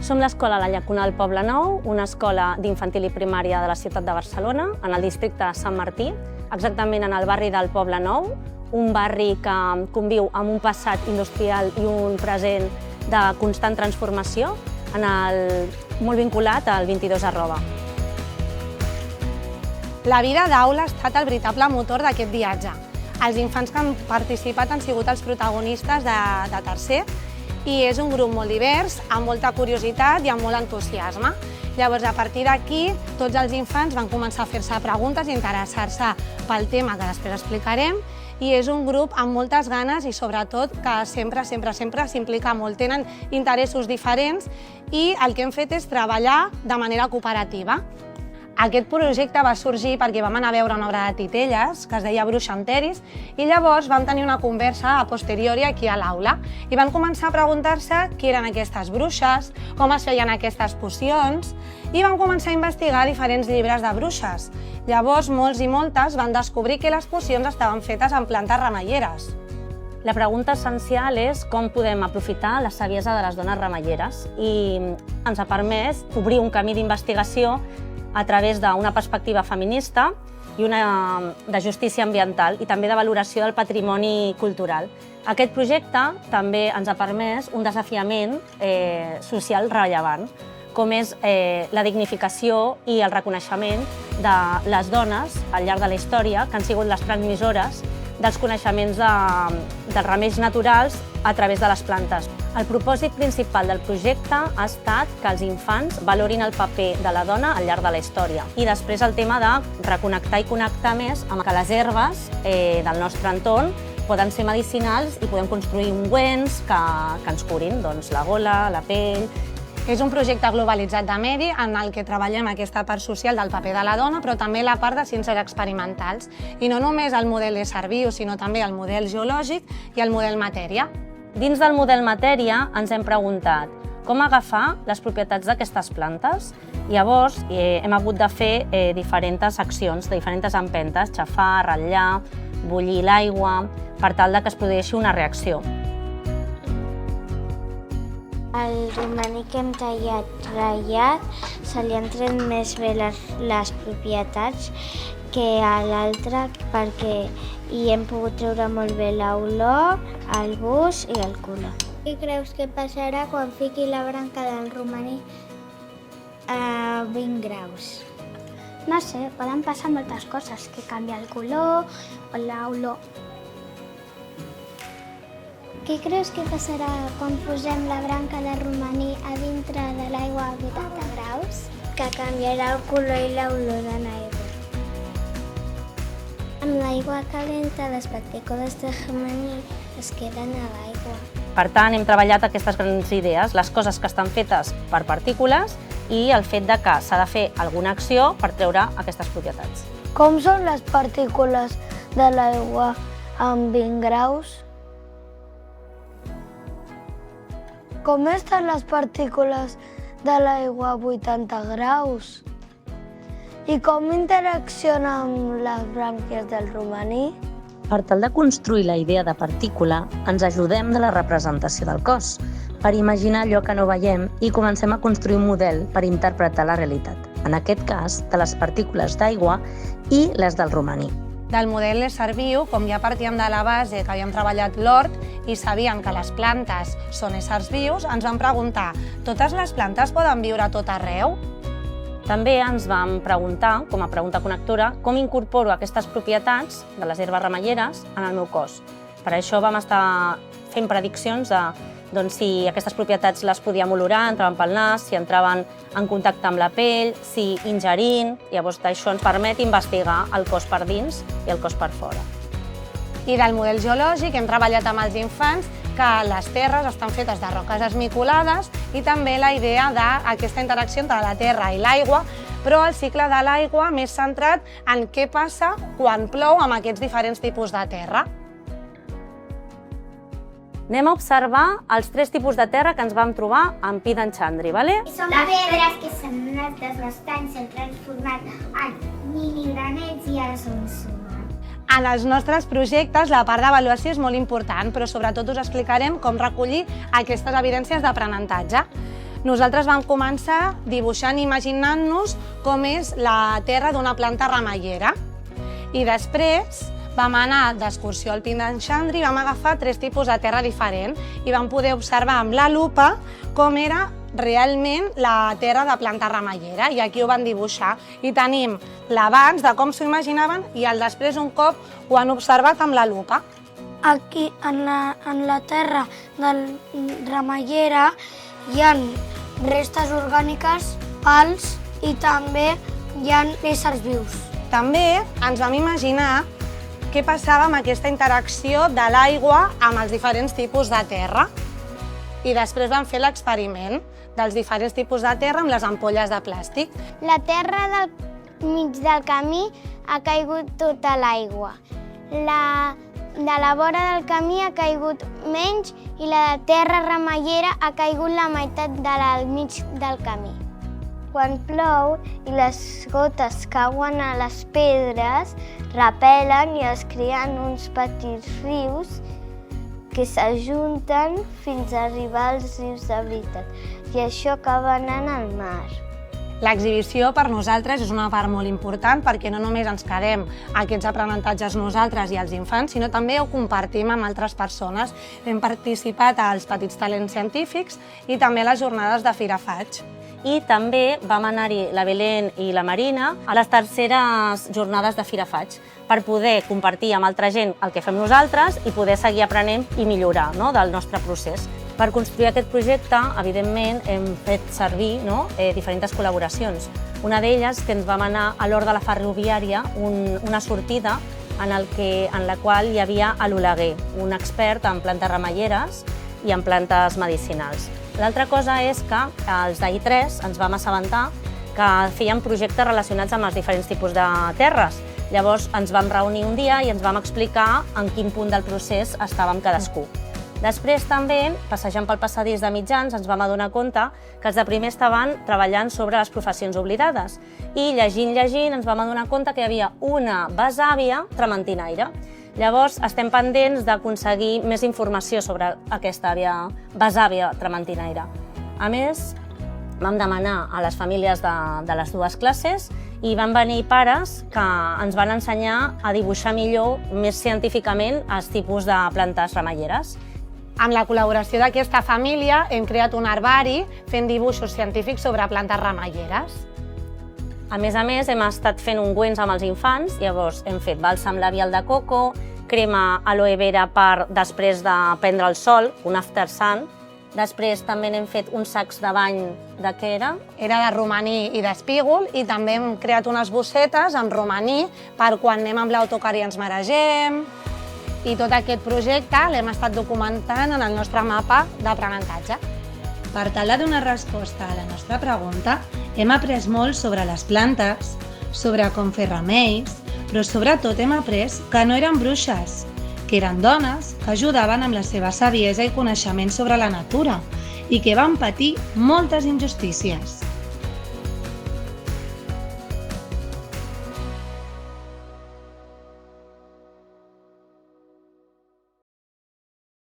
Som l'escola La Llacuna del Poble Nou, una escola d'infantil i primària de la ciutat de Barcelona, en el districte de Sant Martí, exactament en el barri del Poble Nou, un barri que conviu amb un passat industrial i un present de constant transformació, molt vinculat al 22 arroba. La vida d'aula ha estat el veritable motor d'aquest viatge. Els infants que han participat han sigut els protagonistes de tercer i és un grup molt divers, amb molta curiositat i amb molt entusiasme. Llavors, a partir d'aquí, tots els infants van començar a fer-se preguntes i interessar-se pel tema que després explicarem, i és un grup amb moltes ganes i sobretot que sempre s'implica molt, tenen interessos diferents i el que hem fet és treballar de manera cooperativa. Aquest projecte va sorgir perquè vam anar a veure una obra de Titelles que es deia Bruixa Enteris i llavors vam tenir una conversa a posteriori aquí a l'aula i van començar a preguntar-se qui eren aquestes bruixes, com es feien aquestes pocions i van començar a investigar diferents llibres de bruixes. Llavors molts i moltes van descobrir que les pocions estaven fetes amb plantes remeieres. La pregunta essencial és com podem aprofitar la saviesa de les dones remeieres i ens ha permès obrir un camí d'investigació a través d'una perspectiva feminista i una de justícia ambiental i també de valoració del patrimoni cultural. Aquest projecte també ens ha permès un desafiament social rellevant, com és la dignificació i el reconeixement de les dones al llarg de la història, que han sigut les transmissores dels coneixements dels remeis naturals a través de les plantes. El propòsit principal del projecte ha estat que els infants valorin el paper de la dona al llarg de la història i després el tema de reconnectar i connectar més amb que les herbes del nostre entorn poden ser medicinals i podem construir ungüents que ens curin la gola, la pell. És un projecte globalitzat de medi en el que treballem aquesta part social del paper de la dona, però també la part de ciències experimentals. I no només el model de serviu, sinó també el model geològic i el model matèria. Dins del model matèria ens hem preguntat com agafar les propietats d'aquestes plantes. Llavors hem hagut de fer diferents accions, diferents empentes, xafar, ratllar, bullir l'aigua, per tal que es produeixi una reacció. Al romaní que hem ratllat se li han tret més bé les propietats que a l'altre perquè hi hem pogut treure molt bé l'olor, el gust i el color. Què creus que passarà quan fiqui la branca del romaní a 20 graus? No sé, poden passar moltes coses, que canvia el color o l'olor. Què creus que passarà quan posem la branca de romaní a dintre de l'aigua a 80 graus? Que canviarà el color i l'olor de l'aigua. Amb l'aigua calenta, les partícules de romaní es queden a l'aigua. Per tant, hem treballat aquestes grans idees, les coses que estan fetes per partícules i el fet que s'ha de fer alguna acció per treure aquestes propietats. Com són les partícules de l'aigua amb 20 graus? Com estan les partícules de l'aigua a 80 graus? I com interacciona amb les brànquies del romaní? Per tal de construir la idea de partícula, ens ajudem de la representació del cos, per imaginar allò que no veiem i comencem a construir un model per interpretar la realitat, en aquest cas de les partícules d'aigua i les del romaní. Del model de serviu, com ja partíem de la base que havíem treballat l'hort i sabíem que les plantes són éssers vius, ens vam preguntar, totes les plantes poden viure a tot arreu? També ens vam preguntar, com a pregunta connectora, com incorporo aquestes propietats de les herbes remeieres en el meu cos. Per això vam estar fent prediccions de si aquestes propietats les podíem olorar, entraven pel nas, si entraven en contacte amb la pell, si ingerint. Llavors això ens permet investigar el cos per dins i el cos per fora. I del model geològic hem treballat amb els infants que les terres estan fetes de roques esmicolades i també la idea d'aquesta interacció entre la terra i l'aigua, però el cicle de l'aigua més centrat en què passa quan plou amb aquests diferents tipus de terra. Anem a observar els 3 tipus de terra que ens vam trobar en Pi d'en Xandri, ¿vale? Són pedres que s'han anat desgastant, s'han transformat en minigranets i ara són sumat. En els nostres projectes la part d'avaluació és molt important, però sobretot us explicarem com recollir aquestes evidències d'aprenentatge. Nosaltres vam començar dibuixant i imaginant-nos com és la terra d'una planta remeiera. I després vam anar d'excursió al Pin d'en Xandri i vam agafar 3 tipus de terra diferent i vam poder observar amb la lupa com era realment la terra de planta remeiera, i aquí ho van dibuixar. I tenim l'abans de com s'ho imaginaven i el després un cop ho han observat amb la lupa. Aquí, en la terra de remeiera, hi ha restes orgàniques, pals i també hi ha éssers vius. També ens vam imaginar què passava amb aquesta interacció de l'aigua amb els diferents tipus de terra. I després vam fer l'experiment dels diferents tipus de terra amb les ampolles de plàstic. La terra del mig del camí ha caigut tota l'aigua. De la vora del camí ha caigut menys i la de terra remeiera ha caigut la meitat del mig del camí. Quan plou i les gotes cauen a les pedres, repel·len i es creen uns petits rius que s'ajunten fins a arribar als rius de veritat, i això acaba anant al mar. L'exhibició per nosaltres és una part molt important perquè no només ens quedem aquests aprenentatges nosaltres i els infants, sinó també ho compartim amb altres persones. Hem participat als Petits Talents Científics i també a les jornades de Fira Faig. I també vam anar-hi la Belén i la Marina a les terceres jornades de Fira Faig per poder compartir amb altra gent el que fem nosaltres i poder seguir aprenent i millorar del nostre procés. Per construir aquest projecte, evidentment, hem fet servir diferents col·laboracions. Una d'elles que ens vam anar a l'Hort de la Ferroviària, una sortida en la qual hi havia l'Oleguer, un expert en plantes remeieres i en plantes medicinals. L'altra cosa és que els d'I3 ens vam assabentar que feien projectes relacionats amb els diferents tipus de terres. Llavors ens vam reunir un dia i ens vam explicar en quin punt del procés estàvem cadascú. Després també, passejant pel passadís de mitjans, ens vam adonar que els de primer estaven treballant sobre les professions oblidades i llegint ens vam adonar que hi havia una besàvia trementinaire. Llavors estem pendents d'aconseguir més informació sobre aquesta besàvia trementinaire. A més, vam demanar a les famílies de les dues classes i van venir pares que ens van ensenyar a dibuixar millor, més científicament, els tipus de plantes remeieres. Amb la col·laboració d'aquesta família hem creat un herbari fent dibuixos científics sobre plantes remeieres. A més, hem estat fent ungüents amb els infants, llavors hem fet bàlsam labial de coco, crema aloe vera per després de prendre el sol, un after sun. Després també n'hem fet uns sacs de bany de què era? Era de romaní i d'espígol, i també hem creat unes bossetes amb romaní per quan anem amb l'autocar i ens maregem. I tot aquest projecte l'hem estat documentant en el nostre mapa d'aprenentatge. Per tal de donar resposta a la nostra pregunta, hem après molt sobre les plantes, sobre com fer remeis, però sobretot hem après que no eren bruixes, que eren dones que ajudaven amb la seva saviesa i coneixement sobre la natura i que van patir moltes injustícies.